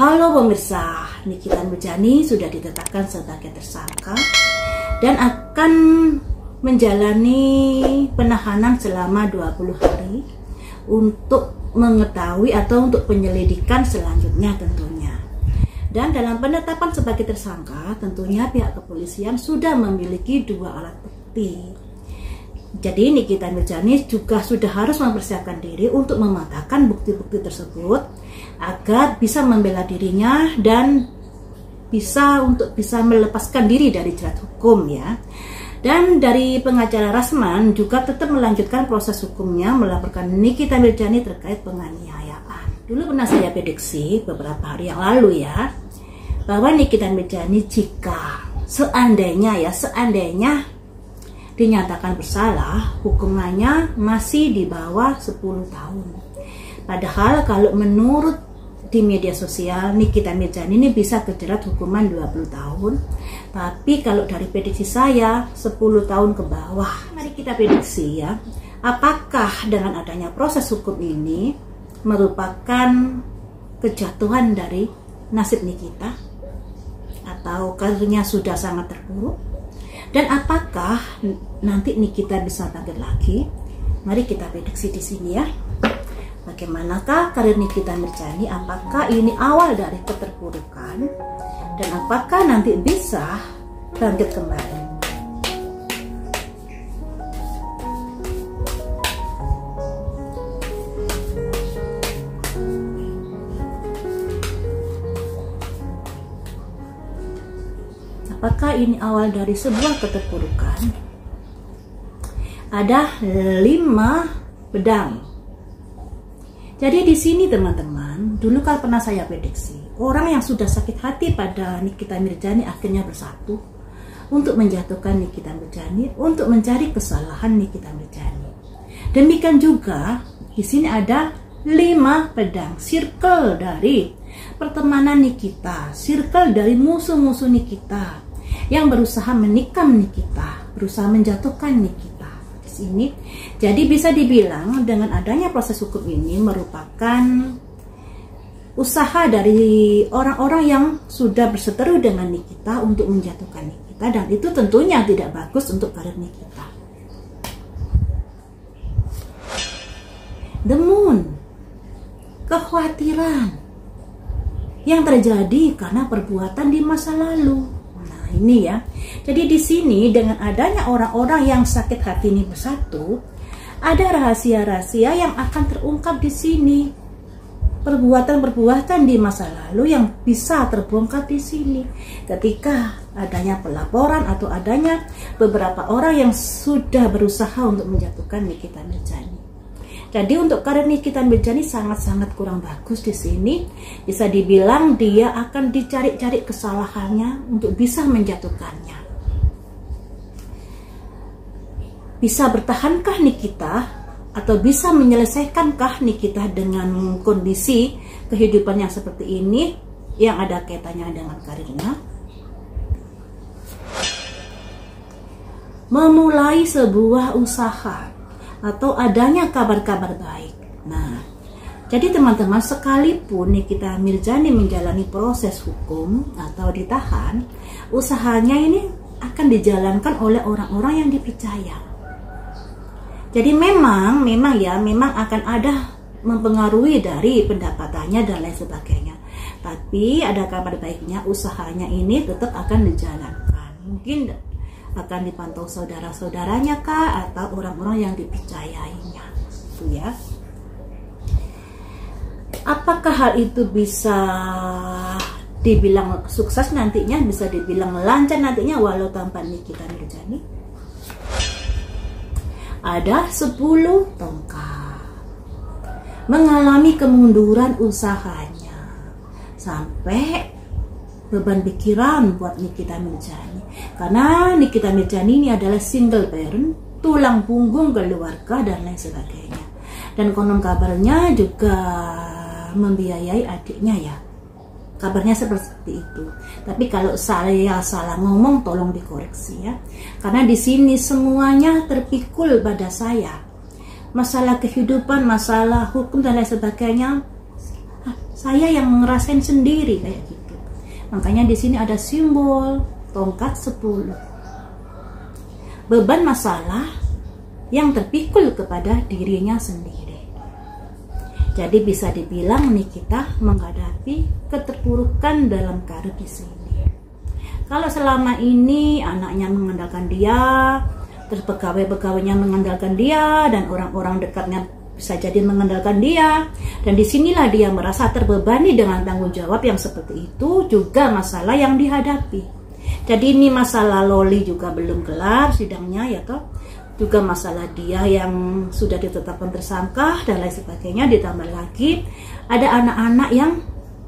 Halo pemirsa, Nikita Mirjani sudah ditetapkan sebagai tersangka dan akan menjalani penahanan selama 20 hari untuk mengetahui atau untuk penyelidikan selanjutnya tentunya. Dan dalam penetapan sebagai tersangka, tentunya pihak kepolisian sudah memiliki 2 alat bukti. Jadi Nikita Mirjani juga sudah harus mempersiapkan diri untuk mematahkan bukti-bukti tersebut agar bisa membela dirinya dan bisa melepaskan diri dari jerat hukum ya. Dan dari pengacara Rasman juga tetap melanjutkan proses hukumnya melaporkan Nikita Mirjani terkait penganiayaan. Dulu pernah saya prediksi beberapa hari yang lalu ya, bahwa Nikita Mirjani jika seandainya dinyatakan bersalah, hukumannya masih di bawah 10 tahun. Padahal kalau menurut di media sosial, Nikita Mirjani ini bisa kejerat hukuman 20 tahun. Tapi kalau dari prediksi saya 10 tahun ke bawah. Mari kita prediksi ya, apakah dengan adanya proses hukum ini merupakan kejatuhan dari nasib Nikita atau karirnya sudah sangat terpuruk? Dan apakah nanti Nikita bisa bangkit lagi? Mari kita prediksi di sini ya. Bagaimanakah karir Nikita Mirjani? Apakah ini awal dari keterpurukan? Dan apakah nanti bisa bangkit kembali? Apakah ini awal dari sebuah keterpurukan? Ada 5 pedang. Jadi di sini teman-teman, dulu kalau pernah saya prediksi, orang yang sudah sakit hati pada Nikita Mirjani akhirnya bersatu untuk menjatuhkan Nikita Mirjani, untuk mencari kesalahan Nikita Mirjani. Demikian juga di sini ada 5 pedang, circle dari pertemanan Nikita, circle dari musuh-musuh Nikita yang berusaha menikam Nikita, berusaha menjatuhkan Nikita di sini. Jadi bisa dibilang dengan adanya proses hukum ini merupakan usaha dari orang-orang yang sudah berseteru dengan Nikita untuk menjatuhkan Nikita, dan itu tentunya tidak bagus untuk karir Nikita. The Moon, kekhawatiran yang terjadi karena perbuatan di masa lalu. Nah ini ya, jadi di sini dengan adanya orang-orang yang sakit hati ini bersatu, ada rahasia-rahasia yang akan terungkap di sini. Perbuatan-perbuatan di masa lalu yang bisa terbongkar di sini ketika adanya pelaporan atau adanya beberapa orang yang sudah berusaha untuk menjatuhkan Nikita Mirjani. Jadi untuk karir Nikita Mirjani sangat-sangat kurang bagus di sini. Bisa dibilang dia akan dicari-cari kesalahannya untuk bisa menjatuhkannya. Bisa bertahankah Nikita atau bisa menyelesaikankah Nikita dengan kondisi kehidupan yang seperti ini yang ada kaitannya dengan karirnya? Memulai sebuah usaha atau adanya kabar-kabar baik. Nah, jadi teman-teman, sekalipun Nikita Mirjani menjalani proses hukum atau ditahan, usahanya ini akan dijalankan oleh orang-orang yang dipercaya. Jadi memang akan ada mempengaruhi dari pendapatannya dan lain sebagainya. Tapi ada kabar baiknya, usahanya ini tetap akan dijalankan. Mungkin akan dipantau saudara-saudaranya kah atau orang-orang yang dipercayainya, itu ya. Apakah hal itu bisa dibilang sukses nantinya, bisa dibilang lancar nantinya walau tanpa Nikita Mirjani? Ada 10 tongkat mengalami kemunduran usahanya sampai beban pikiran buat Nikita Mirjani, karena Nikita Mirjani ini adalah single parent, tulang punggung keluarga dan lain sebagainya, dan konon kabarnya juga membiayai adiknya ya, kabarnya seperti itu. Tapi kalau saya salah ngomong tolong dikoreksi ya, karena di sini semuanya terpikul pada saya, masalah kehidupan, masalah hukum dan lain sebagainya Saya yang ngerasain sendiri kayak gitu. Makanya di sini ada simbol tongkat 10. Beban masalah yang terpikul kepada dirinya sendiri. Jadi bisa dibilang nih kita menghadapi keterpurukan dalam karir di sini. Kalau selama ini anaknya mengandalkan dia, terus pegawai-pegawainya mengandalkan dia, dan orang-orang dekatnya bisa jadi mengandalkan dia, dan disinilah dia merasa terbebani dengan tanggung jawab yang seperti itu, juga masalah yang dihadapi. Jadi ini masalah Loli juga belum kelar sidangnya ya toh, juga masalah dia yang sudah ditetapkan tersangka dan lain sebagainya, ditambah lagi ada anak-anak yang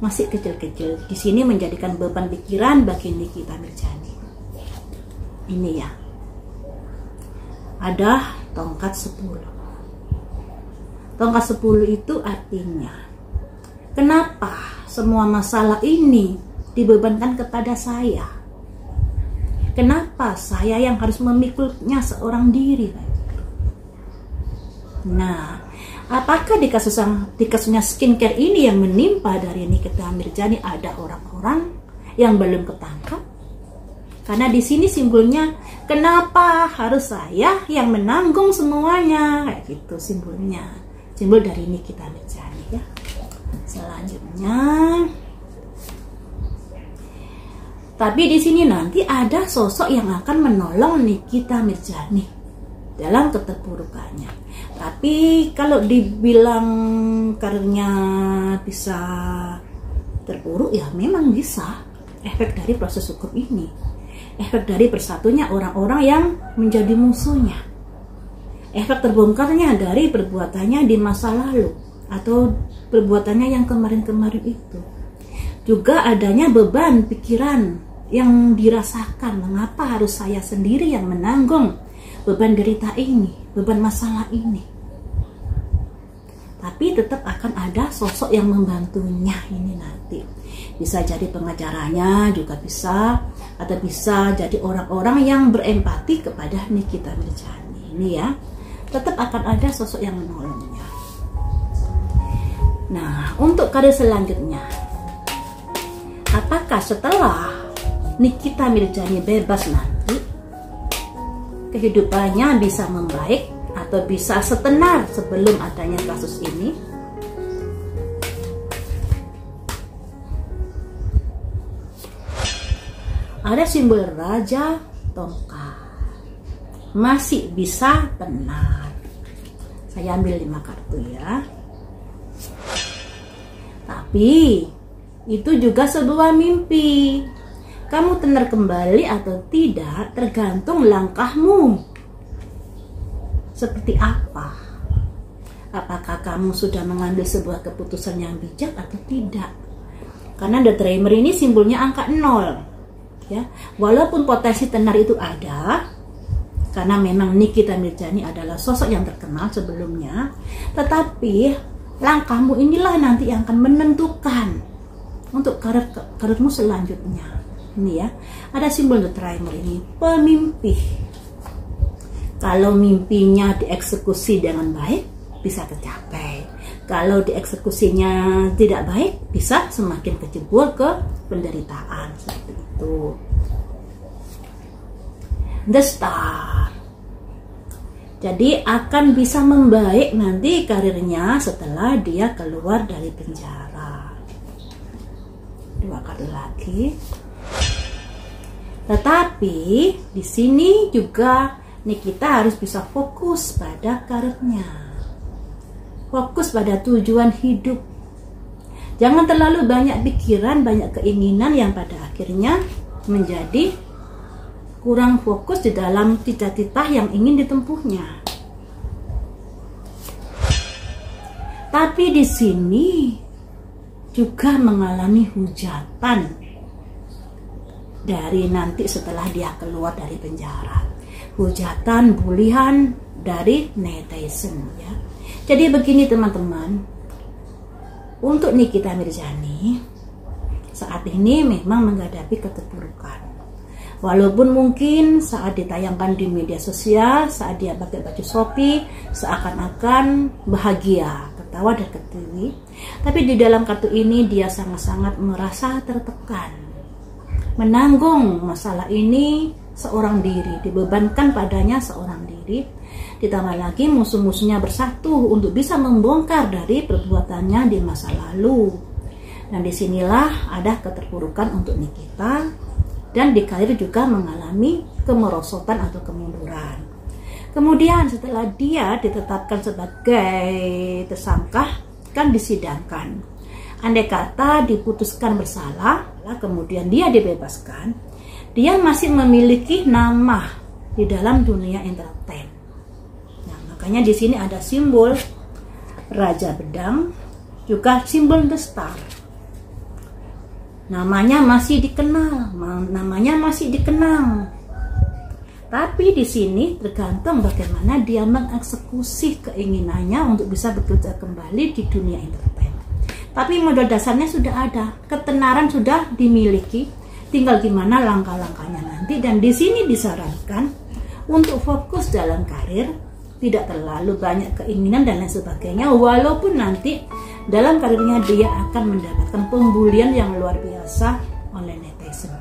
masih kecil-kecil. Di sini menjadikan beban pikiran bagi Nikita Mirzani. Ini ya, ada tongkat 10. Tongkat 10 itu artinya, kenapa semua masalah ini dibebankan kepada saya? Kenapa saya yang harus memikulnya seorang diri? Nah, apakah di kasusnya skincare ini yang menimpa dari Nikita Mirzani ada orang-orang yang belum ketangkap? Karena di sini simbolnya, kenapa harus saya yang menanggung semuanya? Kayak gitu simbolnya. Simbol dari Nikita Mirzani ya. Selanjutnya, tapi di sini nanti ada sosok yang akan menolong Nikita Mirzani dalam keterpurukannya. Tapi kalau dibilang karirnya bisa terpuruk, ya memang bisa. Efek dari proses hukum ini, efek dari bersatunya orang-orang yang menjadi musuhnya, efek terbongkarnya dari perbuatannya di masa lalu atau perbuatannya yang kemarin-kemarin itu. Juga adanya beban pikiran yang dirasakan, mengapa harus saya sendiri yang menanggung beban derita ini, beban masalah ini. Tapi tetap akan ada sosok yang membantunya ini nanti. Bisa jadi pengacaranya juga bisa, atau bisa jadi orang-orang yang berempati kepada Nikita Mirzani. Ini ya, tetap akan ada sosok yang menolongnya. Nah, untuk karir selanjutnya, apakah setelah Nikita Mirzani bebas nanti kehidupannya bisa membaik atau bisa setenar sebelum adanya kasus ini? Ada simbol Raja Tongkat, masih bisa tenar. Saya ambil 5 kartu ya. Tapi itu juga sebuah mimpi. Kamu tenar kembali atau tidak tergantung langkahmu. Seperti apa? Apakah kamu sudah mengambil sebuah keputusan yang bijak atau tidak? Karena The Dreamer ini simbolnya angka 0. Ya, walaupun potensi tenar itu ada, karena memang Nikita Mirzani adalah sosok yang terkenal sebelumnya, tetapi langkahmu inilah nanti yang akan menentukan untuk karirmu selanjutnya. Ini ya, ada simbol The Dreamer ini, pemimpi. Kalau mimpinya dieksekusi dengan baik, bisa tercapai. Kalau dieksekusinya tidak baik, bisa semakin kecebur ke penderitaan seperti itu. The Star. Jadi akan bisa membaik nanti karirnya setelah dia keluar dari penjara. 2 kali lagi. Tetapi di sini juga Nikita harus bisa fokus pada karirnya, fokus pada tujuan hidup. Jangan terlalu banyak pikiran, banyak keinginan yang pada akhirnya menjadi kurang fokus di dalam cita-cita yang ingin ditempuhnya. Tapi di sini juga mengalami hujatan dari nanti setelah dia keluar dari penjara. Hujatan, bulian dari netizen ya. Jadi begini teman-teman, untuk Nikita Mirzani saat ini memang menghadapi keterpurukan. Walaupun mungkin saat ditayangkan di media sosial, saat dia pakai baju Shopee, seakan-akan bahagia. ketawa dan ketiwi. Tapi di dalam kartu ini dia sangat-sangat merasa tertekan, menanggung masalah ini seorang diri, dibebankan padanya seorang diri. Ditambah lagi musuh-musuhnya bersatu untuk bisa membongkar dari perbuatannya di masa lalu. Dan disinilah ada keterpurukan untuk Nikita, dan di karir juga mengalami kemerosotan atau kemunduran. Kemudian setelah dia ditetapkan sebagai tersangka, kan disidangkan. Andai kata diputuskan bersalah, kemudian dia dibebaskan, dia masih memiliki nama di dalam dunia entertain. Nah, makanya di sini ada simbol Raja Pedang, juga simbol The Star. Namanya masih dikenal, Tapi di sini tergantung bagaimana dia mengeksekusi keinginannya untuk bisa bekerja kembali di dunia entertain. Tapi modal dasarnya sudah ada, ketenaran sudah dimiliki, tinggal gimana langkah-langkahnya nanti. Dan di sini disarankan untuk fokus dalam karir, tidak terlalu banyak keinginan dan lain sebagainya, walaupun nanti dalam karirnya dia akan mendapatkan pembulian yang luar biasa oleh netizen.